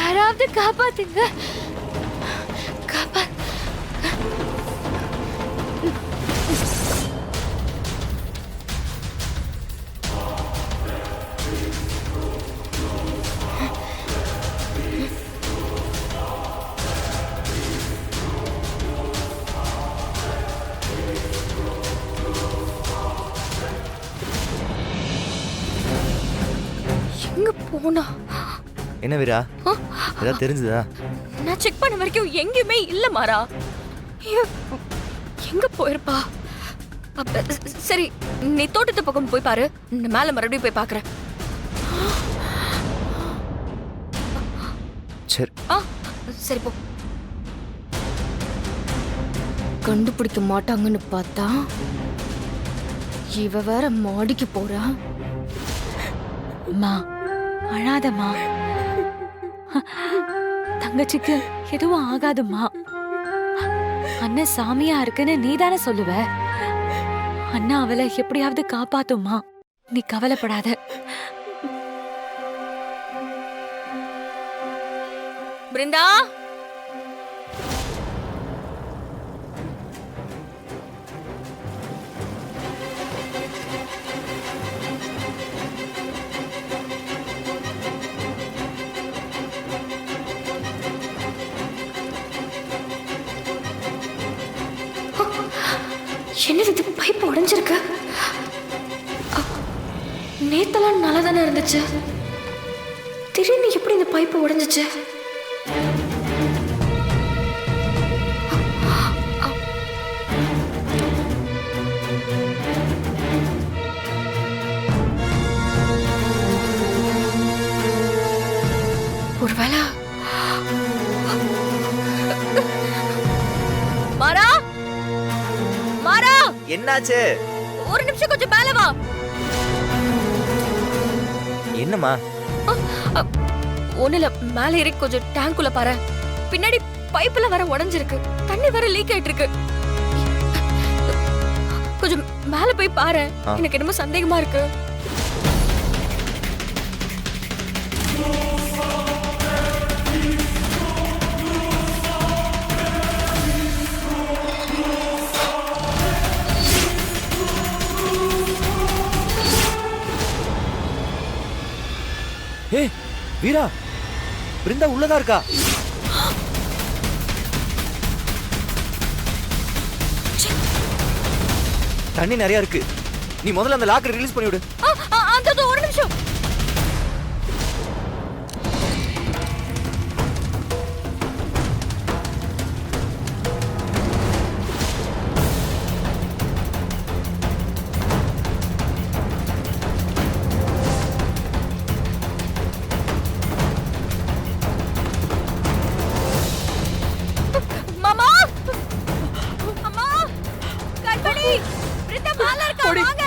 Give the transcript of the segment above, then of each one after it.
யாராவது காப்பாத்துங்க. காப்பா எங்க போனா? என்ன வீரா, ஏதாவது தெரிஞ்சுதா? நான் செக் பண்ண வரைக்கும் எங்கேயுமே இல்ல மாறா. எங்க போயிருப்பா? சரி, நீ தோட்டத்து பக்கம் போய் பாரு. நான் மேல மறுபடியும் போய் பாக்குறேன். சரி. சரி போ. கண்டுபிடிக்க மாட்டாங்கன்னு பார்த்தா இவ வேற மாடிக்கு போறா. அம்மா அழாதம்மா, தங்கச்சிக்கு எதுவும் ஆகாதும்மா. அண்ணன் சாமியா இருக்குன்னு நீதானே சொல்லுவ. அண்ணா அவளை எப்படியாவது காப்பாத்தும்மா, நீ கவலைப்படாத. பிருந்தா, என்னது இது? பைப் உடைஞ்சிருக்கு. நேத்தெல்லாம் நல்லா தானே இருந்துச்சு. திடீர்னு எப்படி இந்த பைப்பு உடைஞ்சிச்சு? ஒருவேளை மாறா, மாறா, என்னாச்சு? ஒரு நிமிஷம் கொஞ்சம் மேல வா. என்னம்மா? ஒண்ணுல மேல ஏறி கொஞ்சம் டேங்க்குள்ள பாரு. பின்னாடி பைப்ல வர உடைஞ்சிருக்கு. தண்ணி வர லீக் ஆயிட்டு இருக்கு. கொஞ்சம் மேல போய் பாரு. எனக்கு என்னமோ சந்தேகமா இருக்கு. ஏய் வீரா, பிருந்தா உள்ளதா இருக்கா? தண்ணி நிறைய இருக்கு. நீ முதல்ல அந்த லாக்கரை ரிலீஸ் பண்ணி விடு. அந்த ஒரு நிமிஷம். மாமா, அம்மா, கண்மணி, பிருந்தா மேல இருக்கா, வாங்க.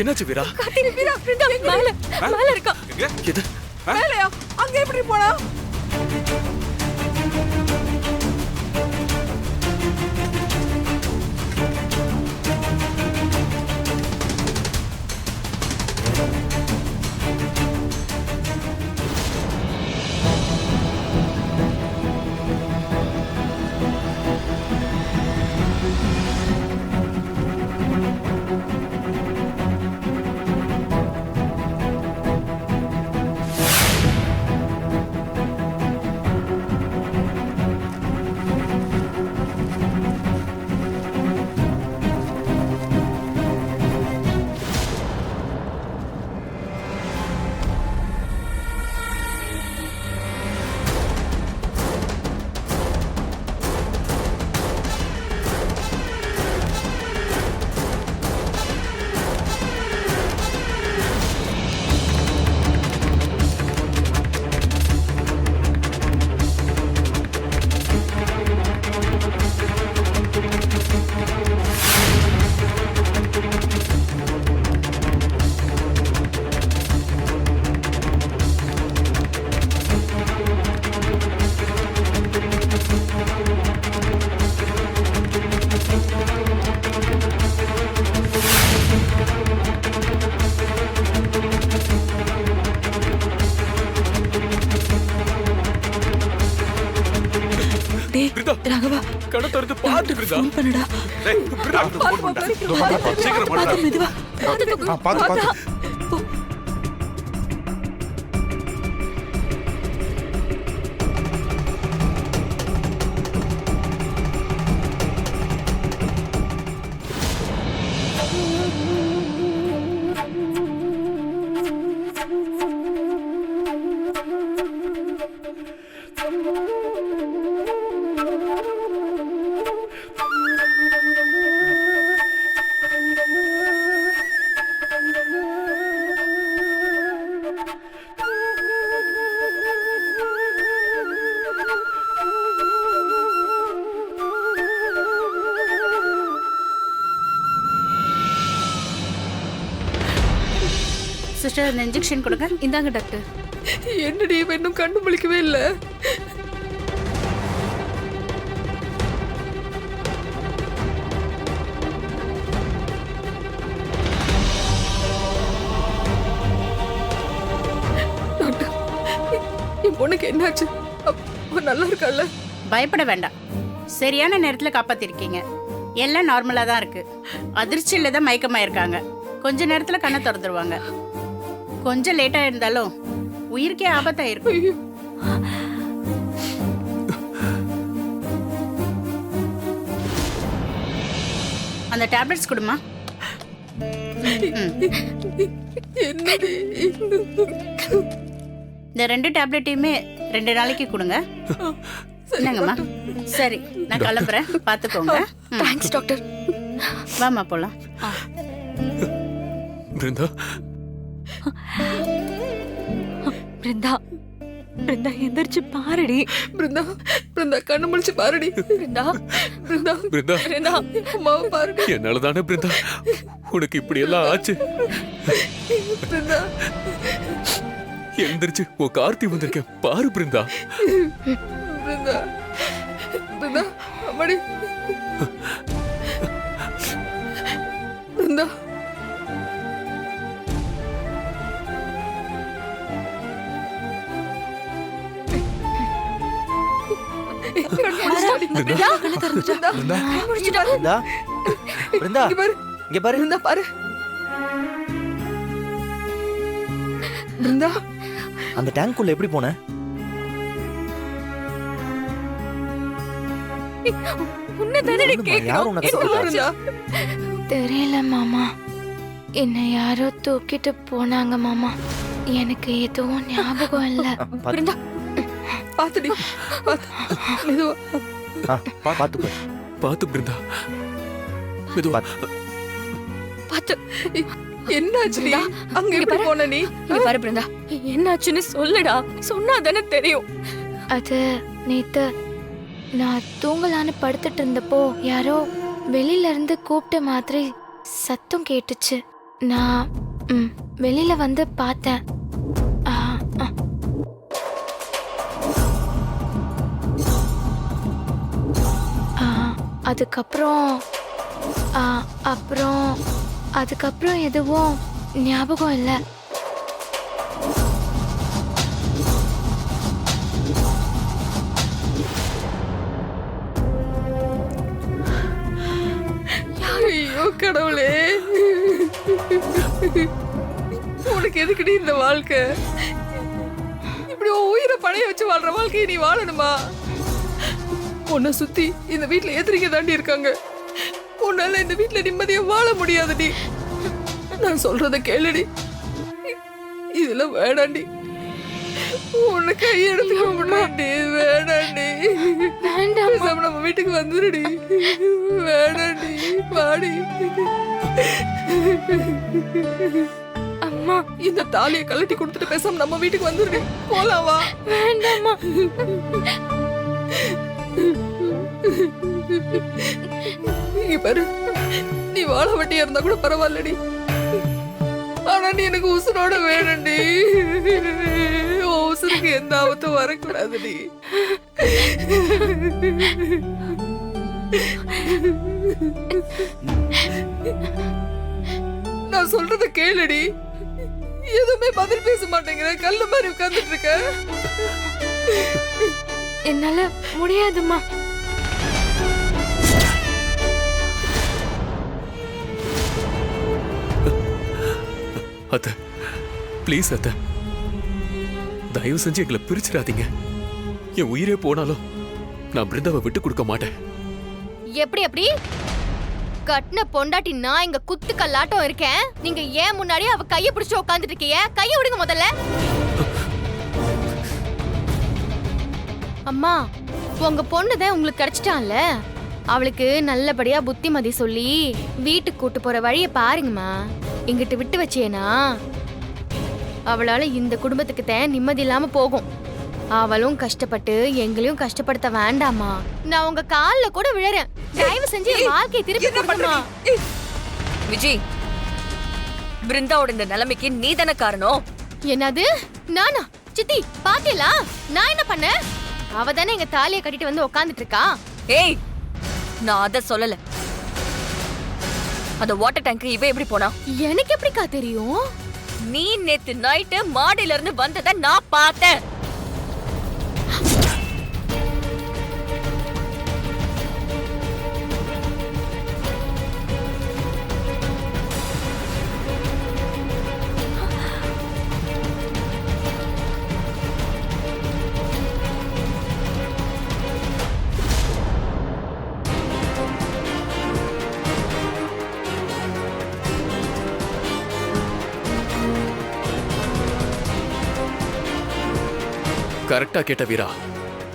என்னாச்சு வீரா? காத்திரு வீரா, பிருந்தா மேல இருக்கா. எது? மேலையா? அங்க எப்படி போனா? பிருந்தா ராகவா கண்ணை திறந்து பாத்து பிருந்தா ஃபோன் பண்ணுடா. டேய் பிருந்தா ஃபோன் பண்ணு சீக்கிரம் பாத்து பண்ணு மெதுவா. பாத்து சிஸ்டர் இந்த இன்ஜெக்ஷன் கொடுங்க. இந்தாங்க டாக்டர். என்னடி இவன் இன்னும் கண்ணு முழிக்கவே இல்ல. டாக்டர், என் பொண்ணுக்கு என்னாச்சு? அவ நல்லா இருக்கால? பயப்பட வேண்டாம், சரியான நேரத்துல காப்பாத்திருக்கீங்க. எல்லாம் நார்மலா தான் இருக்கு. அதிர்ச்சியில தான் மயக்கமாயிருக்காங்க. கொஞ்ச நேரத்துல கண்ணை திறந்துருவாங்க. கொஞ்சம் லேட்டா இருந்தாலும் உயிருக்கே ஆபத்தாயிருக்கும். ஐயோ, அந்த டேப்லெட்ஸ் கொடுமா. என்னடி? இந்த 2 டேப்லெட்டையுமே 2 நாளைக்கு கொடுங்க. என்னங்கம்மா? சரி, நான் கிளம்புறேன், பாத்துக்கோங்க. Thanks doctor. வாமா போலாம். பிருந்தா பிருந்தா பிருந்தா எந்திரிச்சு பாருடி. பிருந்தா, பிருந்தா கண்ணு முழிச்சு பாருடி. பிருந்தா பிருந்தா, பிருந்தா பிருந்தா அம்மாவை பாருடி. என்னால தானே பிருந்தா உனக்கு இப்படி எல்லாம் ஆச்சு. பிருந்தா, எந்திரிச்சு உன் கார்த்தி வந்திருக்கேன் பாரு பிருந்தா. பிருந்தா, பிருந்தா, அம்மாடி. பிருந்தா, பிருந்தா பிருந்தா முடிச்சிட்டா. பிருந்தா பிருந்தா இங்க பாரு, இங்க பாரு. பிருந்தா பாரு. பிருந்தா, அந்த டேங்க்குள்ள எப்படி போன? உன்னை தானே சொல்லுமா, யார் உன்னை கஷ்டப்படுத்தா? பிருந்தா, தெரியல மாமா, என்னை யாரோ தூக்கிட்டு போனாங்க மாமா. எனக்கு எதுவும் ஞாபகம் இல்ல. பிருந்தா பாத்துடி, பாத்து. மெதுவா. பாத்து போய் பாத்து பிருந்தா மெதுவா. பாத்து. என்னாச்சுடி? அங்க இங்க எப்படி பாரு. போன நீ? இங்க பாரு பிருந்தா, என்னாச்சுன்னு சொல்லுடா. சொன்னா தானே தெரியும். அது நேத்து நான் தூங்கலான்னு படுத்துட்டு இருந்தப்போ யாரோ வெளியில இருந்து கூப்பிட்ட மாதிரி சத்தம் கேட்டுச்சு. நான் வெளியில வந்து பார்த்தேன். ஆ, ஆ. ஆ, அதுக்கப்புறம் எதுவும் ஞாபகம் இல்லை. ஐயோ கடவுளே, உனக்கு எதுக்குடி இந்த வாழ்க்கை? இப்படி உன் உயிரை பணைய வச்சு வாழ்ற வாழ்க்கையை நீ வாழணுமா? உன்னை சுத்தி இந்த வீட்டுல எதிரிங்க தாண்டி இருக்காங்க. உன்னால இந்த வீட்டுல நிம்மதியா வாழ முடியாதுடி. நான் சொல்றத கேளுடி. இதெல்லாம் வேணாண்டி. உன்னை கையெடுத்துக்க முடியாண்டி. வேணாண்டி. பேசாம நம்ம வீட்டுக்கு வந்துடுடி. வேணாண்டி, வாடி. அம்மா இந்த தாலியை கழட்டி கொடுத்துட்டு பேசாம நம்ம வீட்டுக்கு வந்துடுடி. போலாம் வா. வேண்டாம்மா. இங்க பாரு, நீ வாழ வட்டியா இருந்தா கூட பரவாயில்லடி. ஆனா நீ எனக்கு உசுரோட வேணும்டி. உசுருக்கு எந்த ஆபத்தும் வரக்கூடாதுடி. நான் சொல்றத கேளுடி. எதுவுமே பதில் பேச மாட்டேங்கிற, கல்லு மாதிரி உட்கார்ந்துட்டு இருக்க. என்னால முடியாதும்மா. அத்தை ப்ளீஸ் அத்தை, தயவு செஞ்சு எங்களை பிரிச்சிடாதீங்க. என் உயிரே போனாலும் நான் பிருந்தாவை விட்டு கொடுக்க மாட்டேன். எப்படி கட்டின பொண்டாட்டி நான் இங்க குத்து கல்லாட்டம் இருக்கேன், நீங்க ஏன் முன்னாடி அவ கைய பிடிச்சு உட்கார்ந்துட்டு இருக்கீங்க? கைய விடுங்க முதல்ல. அம்மா, உங்க பொண்ணுதான் உங்களுக்கு கிடைச்சிட்டான்ல, அவளுக்கு நல்லபடியா புத்திமதி சொல்லி வீட்டுக்கு கூட்டு போற வழிய பாருங்கம்மா. இங்கிட்டு விட்டு வச்சேனா அவளால இந்த குடும்பத்துக்கு தான் நிம்மதி இல்லாம போகும். அவளும் கஷ்டப்பட்டு எங்களையும் கஷ்டப்படுத்த வேண்டாமா. நான் உங்க கால்ல கூட விழறேன், தயவு செஞ்சு என் வாழ்க்கையை திருப்பி கொடுங்கம்மா. விஜய், பிருந்தாவோட இந்த நிலைமைக்கு நீ தானே காரணம். என்னது நானா? சித்தி பாத்தீங்களா நான் என்ன பண்ணேன்? அவ தானே எங்க தாலியை கட்டிட்டு வந்து உட்கார்ந்துட்டு இருக்கா. ஏய், நான் அத சொல்லல. அந்த வாட்டர் டேங்க் இவ எப்படி போனா? எனக்கு எப்படிக்கா தெரியும்? நீ நேத்து நைட்டு மாடியில இருந்து வந்தத நான் பார்த்தேன். கரெக்டா கேட்ட வீரா,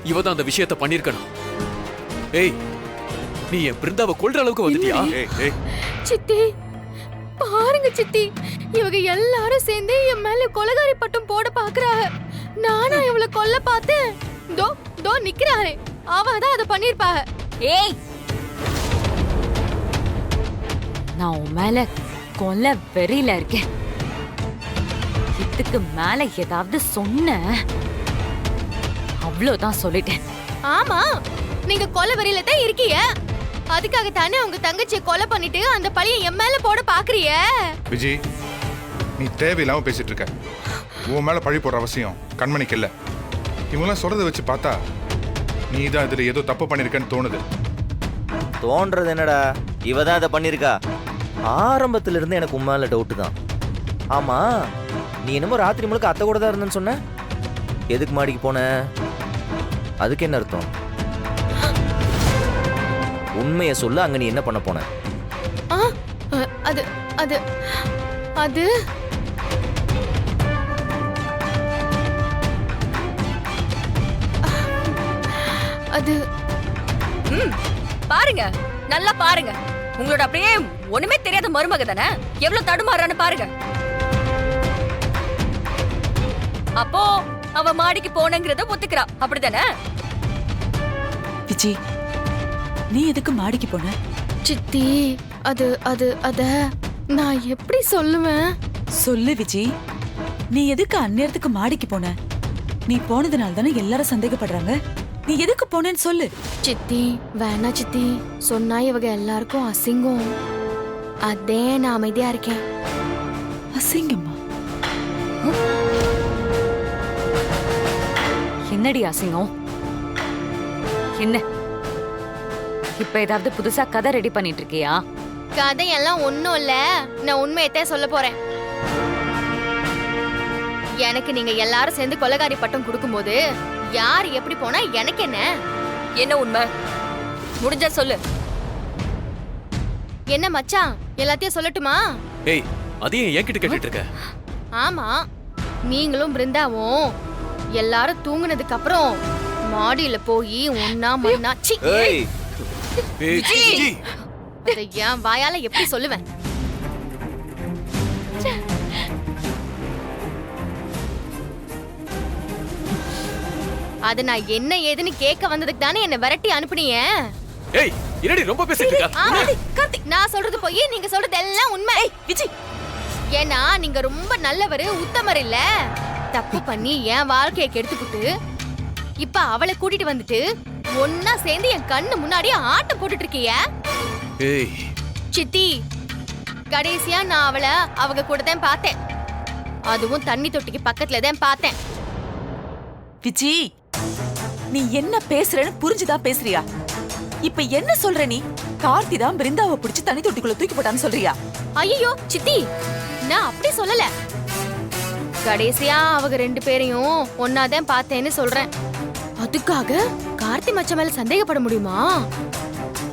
இவ தான் அந்த விஷயத்தை பண்ணிருக்கணும். ஏய், நீ என் பிருந்தாவை கொல்ற அளவுக்கு வந்துட்டியா? சித்தி பாருங்க சித்தி, இவங்க எல்லாரும் சேர்ந்து என் மேல கொலகாரி பட்டம் போட பாக்குறாங்க. நானா இவளை கொல்ல பார்த்தேன்? தோ தோ நிக்கிறாரே, அவ தான் அதை பண்ணிருப்பாங்க. ஏய், நான் உன் மேல கொல்ல வெறியில இருக்கேன். இதுக்கு மேல ஏதாவது சொன்ன அவ்வளவுதான் சொல்லிட்டேன். ஆமா, நீங்க கொலை வெறியில தான் இருக்கீங்க. அதுக்காக தானே உங்க தங்கச்சியை கொலை பண்ணிட்டு அந்த பழியை என் மேல போட பாக்குறீங்க. விஜய், நீ தேவையில்லாம பேசிட்டு இருக்க. உன் மேல பழி போடுற அவசியம் கண்மணிக்கு இல்ல. இவங்களாம் சொல்றதை வச்சு பார்த்தா நீ தான் இதுல ஏதோ தப்பு பண்ணிருக்கன்னு தோணுது. தோன்றது என்னடா, இவ தான் அதை பண்ணியிருக்கா. ஆரம்பத்துல இருந்து எனக்கு உண்மையில டவுட்டு தான். ஆமா, நீ என்னமோ ராத்திரி முழுக்க அத்தை கூட தான் இருந்தேன்னு சொன்ன, எதுக்கு மாடிக்கு போன? அதுக்கு என்ன அர்த்தம்? உண்மையை சொல்ல, அங்க நீ என்ன பண்ண போன? அது அது அது அது பாருங்க, நல்லா பாருங்க. உங்களோட அப்படியே ஒண்ணுமே தெரியாத மருமக தானே எவ்வளவு தடுமாறான்னு பாருங்க. அப்போ அவ மாடிக்கு போனங்கிறத ஒத்துக்கிறா, அப்படிதானே? விஜய், நீ எதுக்கு மாடிக்கு போன? சித்தி, அது அது அத நான் எப்படி சொல்லுவேன்? சொல்லு விஜய், நீ எதுக்கு அந்நேரத்துக்கு மாடிக்கு போன? நீ போனதுனால தானே எல்லாரும் சந்தேகப்படுறாங்க. நீ எதுக்கு போனேன்னு சொல்லு. சித்தி வேணா சித்தி, சொன்னா இவங்க எல்லாருக்கும் அசிங்கம். அதே நான் அமைதியா இருக்கேன். அசிங்கம்மா? என்னடி அசிங்கம்? என்ன இப்ப ஏதாவது புதுசா கதை ரெடி பண்ணிட்டு இருக்கியா? கதையெல்லாம் ஒண்ணும் இல்ல, நான் உண்மையத்தான் சொல்ல போறேன். எனக்கு நீங்க எல்லாரும் சேர்ந்து கொலைகாரி பட்டம் கொடுக்கும்போது யார் எப்படி போனா எனக்கு என்ன? என்ன உண்மை? முடிஞ்சா சொல்லு. என்ன மச்சான், எல்லாத்தையும் சொல்லட்டுமா? ஏய், அதையும் என்கிட்ட கேட்டுட்டு இருக்க? ஆமா, நீங்களும் பிருந்தாவும் எல்லாரும் தூங்குனதுக்கு அப்புறம் மாடியில போய் ஒன்னா மண்ணா சி ஏய், ஏய், விஜி. அத என் வாயால எப்படி சொல்லுவேன்? அத நான் என்ன ஏதுன்னு கேட்க வந்ததுக்கு தானே என்ன விரட்டி அனுப்புனீங்க. ஏய், என்னடி ரொம்ப பேசிட்டு இருக்க? ஆமா, கார்த்திக், நான் சொல்றது போய் நீங்க சொல்றது எல்லாம் உண்மை. விஜி, ஏன்னா நீங்க ரொம்ப நல்லவரு, உத்தமர் இல்ல. தப்பு பண்ணி என் வாழ்க்கையை கெடுத்துக்கிட்டு இப்ப அவளை கூட்டிட்டு வந்துட்டு ஒன்னா சேர்ந்து என் கண்ணு முன்னாடி ஆட்டம் போட்டுட்டு இருக்கீங்க. ஏய், சித்தி, கடைசியா நான் அவளை அவங்க கூட தான் பார்த்தேன். அதுவும் தண்ணி தொட்டிக்கு பக்கத்துல தான் பார்த்தேன். விஜி, நீ என்ன பேசுறன்னு புரிஞ்சுதான் பேசுறியா? இப்ப என்ன சொல்ற நீ? கார்த்தி தான் பிருந்தாவை பிடிச்சு தண்ணி தொட்டிக்குள்ள தூக்கி போட்டான்னு சொல்றியா? ஐயோ சித்தி, நான் அப்படி சொல்லல. கடைசியா அவங்க 2 பேரையும் ஒன்னாதான் பார்த்தேன்னு சொல்றேன். அதுக்காக கார்த்தி மச்ச மேல சந்தேகப்பட முடியுமா?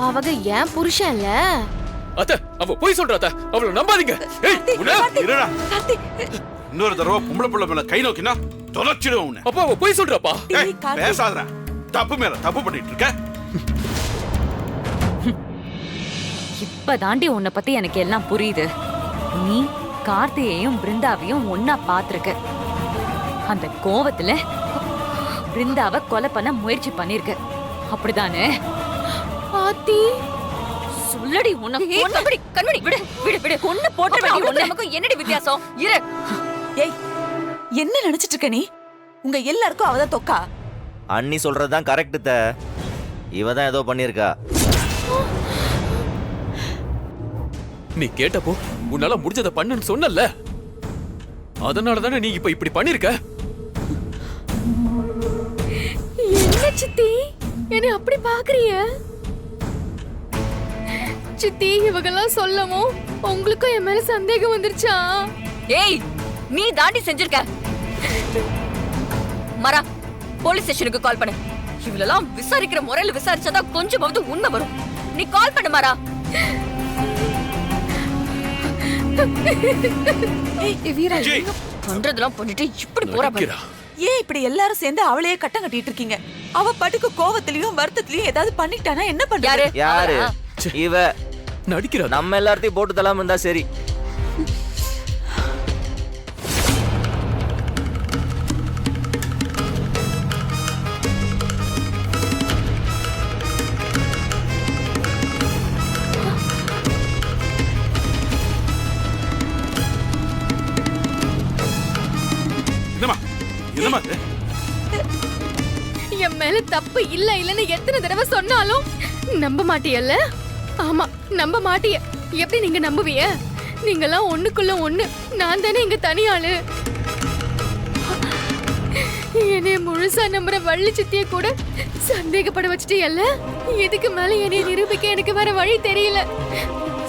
அவங்க ஏன் புருஷன்ல. அத்த அவ போய் சொல்றா அத்த, அவள நம்பாதீங்க. ஏய் உன்ன இருடா. கார்த்தி, இன்னொரு தடவை பொம்பளை புள்ள மேல கை நோக்கினா தொலைச்சிடுவேன் உன்னை. அப்பா அவ போய் சொல்றாப்பா. ஏய், பேசாதடா. தப்பு மேல தப்பு பண்ணிட்டு இருக்க. இப்ப தாண்டி உன்னை பத்தி எனக்கு எல்லாம் புரியுது. நீ கார்த்தியையும் பிருந்தாவையும் ஒன்னா பாத்திருக்க. அந்த கோவத்துல பிருந்தாவை கொலை பண்ண முயற்சி பண்ணிருக்க, அப்படிதானே? ஆத்தி சொல்லடி உன்னை கண்மணி கண்மணி விடு விடு விடு. கொன்னு போட்ட வேண்டிய ஒண்ணு. நமக்கு என்னடி வித்தியாசம்? இரு. ஏய், என்ன நினைச்சிட்டு இருக்க நீ? உங்க எல்லாருக்கும் அவதான் தொக்கா. அண்ணி சொல்றதுதான் கரெக்ட் த. இவ தான் ஏதோ பண்ணியிருக்கா. நீ கேட்டப்போ உன்னால முடிஞ்சத பண்ணுன்னு சொன்னல, அதனால தானே நீ இப்ப இப்படி பண்ணிருக்க. என்ன சித்தி என்ன அப்படி பாக்குறீங்க? சித்தி இவங்கெல்லாம் சொல்லவும் உங்களுக்கும் என் மேல சந்தேகம் வந்துருச்சா? ஏய் நீ தாண்டி செஞ்சிருக்க. மரா போலீஸ் ஸ்டேஷனுக்கு கால் பண்ணு. இவளெல்லாம் விசாரிக்கிற முறையில விசாரிச்சாதான் கொஞ்சமாவது உண்மை வரும். நீ கால் பண்ணு மாரா. ஜி, பண்றதெல்லாம் பண்ணிட்டு இப்படி போறா பாரு. நடிக்கிறா. ஏன் இப்படி எல்லாரும் சேர்ந்து அவளையே கட்டம் கட்டிட்டு இருக்கீங்க? அவ பாட்டுக்கு கோவத்திலயும் வருத்தத்திலயும் ஏதாவது பண்ணிட்டானா என்ன யாரு பண்றது? யாரு அவளா? இவ? நடிக்கிறா. நம்ம எல்லாத்தையும் போட்டு தள்ளாம இருந்தா சரி. என்னம்மா என்னம்மா இது? என் மேல தப்பு இல்ல இல்லன்னு எத்தனை தடவை சொன்னாலும் நம்ப மாட்டியல்ல? ஆமா நம்ப மாட்டிய. எப்படி நீங்க நம்புவீங்க? நீங்கெல்லாம் ஒண்ணுக்குள்ள ஒண்ணு, நான் தானே இங்க தனியாளு. என்னைய முழுசா நம்புற வள்ளி சித்திய கூட சந்தேகப்பட வச்சுட்டியல்ல? இதுக்கு மேல என்னைய நிரூபிக்க எனக்கு வேற வழி தெரியல.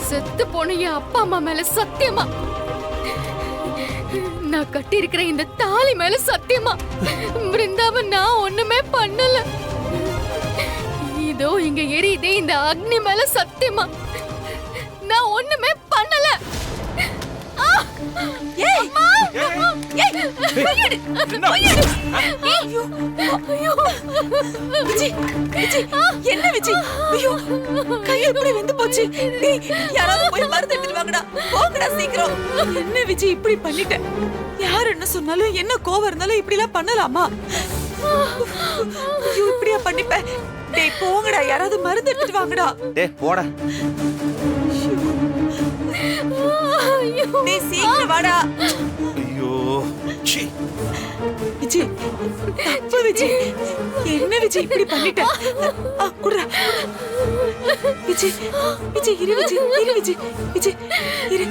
செத்து போன என் அப்பா அம்மா மேல சத்தியமா, நான் கட்டி இருக்கிற இந்த தாலி மேல சத்தியமா, பிருந்தாவை நான் ஒண்ணுமே பண்ணல. இதோ இங்க எரியுதே இந்த அக்னி மேல சத்தியமா, நான் ஒண்ணுமே பண்ணல. ஆ! ஏய், அம்மா! ஏய், கையெடு! என்ன? ஐயோ! ஐயோ! விஜய், விஜய், என்ன விஜய்? ஐயோ, கை எப்படி வெந்து போச்சு? டேய், யாராவது போய் மருந்து எடுத்துட்டு வாங்கடா. போங்கடா சீக்கிரம். என்ன விஜய் இப்படி பண்ணிட்ட? யார் என்ன சொன்னாலும் என்ன கோவம் இருந்தாலும் இப்படி எல்லாம் பண்ணலாமா? ஐயோ, இப்படியா பண்ணிப்ப? டேய் போங்கடா, யாராவது மருந்து எடுத்துட்டு வாங்கடா. டேய் போடா. டேய் சீக்கிரம் வாடா. ஐயோ சீ. விஜய், தப்பு விஜய். என்ன விஜய் இப்படி பண்ணிட்ட? குடுறா. விஜய், விஜய் இரு விஜய், இரு விஜய், விஜய் இரு.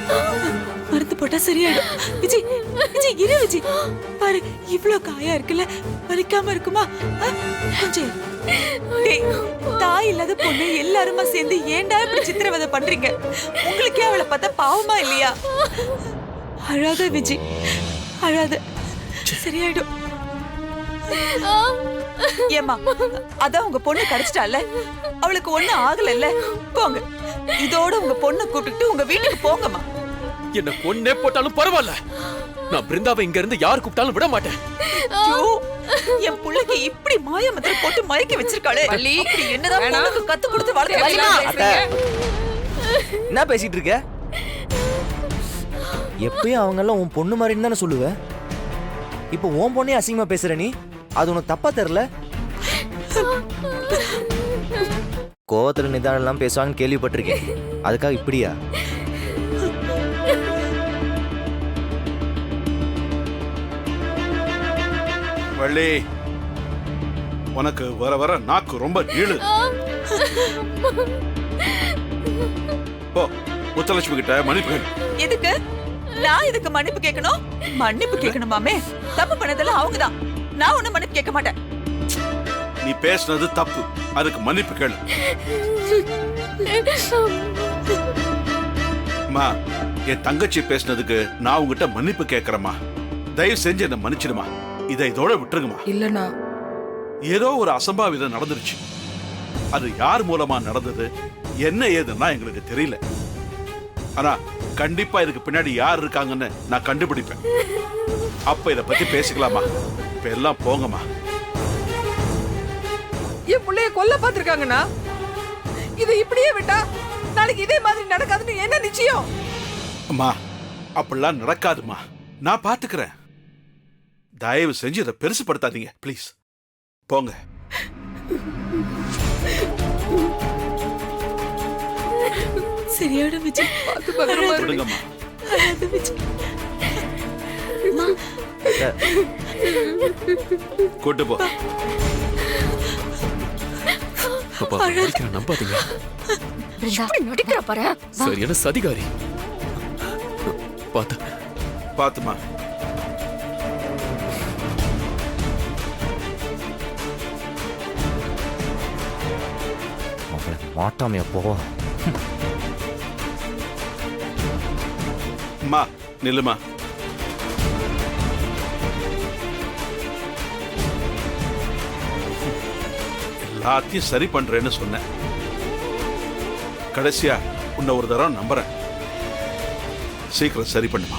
மருந்து போட்டா சரியாயிடும். விஜய், விஜய் இரு விஜய். பாரு இவ்ளோ காயா இருக்குல்ல, வலிக்காம இருக்குமா? கொஞ்சம் இரு. டேய், தாய் இல்லாத பொண்ணு எல்லாருமா சேர்ந்து ஏன்டா இப்படி சித்திரவதை பண்றீங்க? உங்களுக்கே அவளை பார்த்தா பாவமா இல்லையா? அழாத விஜய், அழாத, சரியாயிடும். ஏமா, அதான் உங்க பொண்ணு கிடைச்சிட்டால, அவளுக்கு ஒண்ணு ஆகல. போங்க, இதோட உங்க பொண்ணை கூப்பிட்டு உங்க வீட்டுக்கு போங்கம்மா. என்ன கொன்னே போட்டாலும் பரவாயில்ல, நான் பிருந்தாவை இங்க இருந்து யார் கூப்பிட்டாலும் விட மாட்டேன். ஐயோ, என் புள்ளைக்கு இப்படி மாயமத்திர போட்டு மயக்கி வச்சிருக்காளே. இப்படி என்னதான் பொண்ணுக்கு கத்து கொடுத்து வளர்த்து அத்தை, என்ன பேசிட்டு இருக்க? எப்பயும் அவங்க எல்லாம் உன் பொண்ணு மாதிரின்னு தானே சொல்லுவ. இப்போ உன் பொண்ணே அசிங்கமா பேசுற நீ, அது உனக்கு தப்பா தெரியல? கோவத்துல நிதானம் எல்லாம் பேசுவாங்கன்னு கேள்விப்பட்டிருக்கேன், அதுக்காக இப்படியா? வள்ளி, உனக்கு வர வர நாக்கு ரொம்ப நீளு. போ, முத்தலட்சுமி கிட்ட மன்னிப்பு கேளு. எதுக்கு? நான் இதுக்கு மன்னிப்பு கேட்கணும்? மன்னிப்பு கேட்கணுமாமே? தப்பு பண்ணதெல்லாம் அவங்கதான், நான் ஒண்ணும் மன்னிப்பு கேட்க மாட்டேன். நீ பேசுனது தப்பு, அதுக்கு மன்னிப்பு கேளு. அம்மா, என் தங்கச்சி பேசினதுக்கு நான் உங்ககிட்ட மன்னிப்பு கேட்கறேம்மா. தயவு செஞ்சு என்ன மன்னிச்சிடுமா. இதை இதோட விட்டுருங்கம்மா. இல்லண்ணா, ஏதோ ஒரு அசம்பாவிதம் நடந்துருச்சு. அது யார் மூலமா நடந்தது என்ன ஏதுன்னா எங்களுக்கு தெரியல. ஆனா கண்டிப்பா இதுக்கு பின்னாடி யார் இருக்காங்கன்னு நான் கண்டுபிடிப்பேன். அப்ப இத பத்தி பேசிக்கலாமா. இப்ப எல்லாம் போங்கம்மா. என் பிள்ளைய கொல்ல பாத்திருக்காங்கண்ணா. இதை இப்படியே விட்டா நாளைக்கு இதே மாதிரி நடக்காதுன்னு என்ன நிச்சயம்? அம்மா அப்படிலாம் நடக்காதுமா. நான் பாத்துக்கிறேன். தயவு செஞ்சு இதை பெருசுப்படுத்தாதீங்க ப்ளீஸ். போங்க. சரியான விஜய். பார்த்து பத்திரமா இரு. விடுங்கம்மா. அழாத விஜய். கூட்டு போ. அப்பா நடிக்கிறேன், நம்பாதீங்க. எப்படி நடிக்கிற பாரு. சரியான சதிகாரி. பாத்து பாத்துமா. அவளுக்கு மாட்டாமையா போவா. அம்மா நில்லுமா. எல்லாத்தையும் சரி பண்றேன்னு சொன்னேன். கடைசியா உன்னை ஒரு தடவை நம்புறேன். சீக்கிரம் சரி பண்ணுமா.